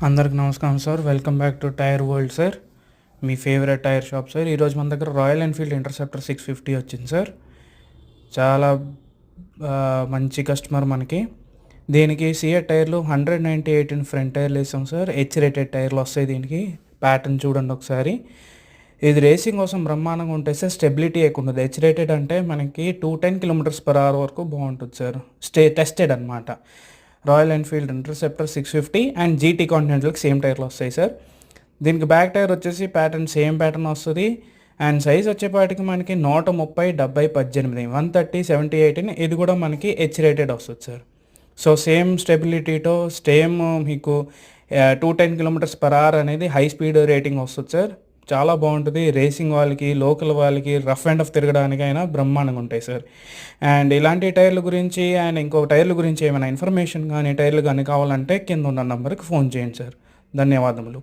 అందరికి నమస్కారం sir. Welcome back to tyre world sir, మీ ఫేవరెట్ టైర్ షాప్ సార్. ఈరోజు మన దగ్గర రాయల్ ఎన్ఫీల్డ్ ఇంటర్సెప్టర్ 650 వచ్చింది సార్. చాలా మంచి కస్టమర్ మనకి. దీనికి సిఎట్ టైర్లు 198 ఫ్రంట్ టైర్లు వేసాం సార్. హెచ్ రేటెడ్ టైర్లు వస్తాయి. దీనికి ప్యాటర్న్ చూడండి ఒకసారి. ఇది రేసింగ్ కోసం బ్రహ్మాండంగా ఉంటుంది సార్. స్టెబిలిటీ ఎక్కువ ఉంటుంది. హెచ్ రేటెడ్ అంటే మనకి 210 km/h వరకు బాగుంటుంది సార్. టెస్టెడ్ అనమాట. Royal Enfield Interceptor 650 and GT కాంటినెంటల్కి సేమ్ టైర్లు వస్తాయి సార్. దీనికి బ్యాక్ టైర్ వచ్చేసి ప్యాటర్న్ సేమ్ ప్యాటర్న్ వస్తుంది. అండ్ సైజ్ వచ్చేపాటికి మనకి 130, 70, 18, 130, 70, 18 ఇది కూడా మనకి హెచ్ రేటెడ్ వస్తుంది సార్. సో సేమ్ స్టెబిలిటీతో సేమ్ మీకు 210 km/h అనేది హై స్పీడ్ రేటింగ్ వస్తుంది సార్. చాలా బాగుంటుంది. రేసింగ్ వాళ్ళకి, లోకల్ వాళ్ళకి, రఫ్ అండ్ ఆఫ్ తిరగడానికైనా బ్రహ్మాండంగా ఉంటాయి సార్. అండ్ ఇలాంటి టైర్ల గురించి అండ్ ఇంకో టైర్ల గురించి ఏమైనా ఇన్ఫర్మేషన్ కానీ టైర్లు కానీ కావాలంటే కింద ఉన్న నెంబర్కి ఫోన్ చేయండి సార్. ధన్యవాదములు.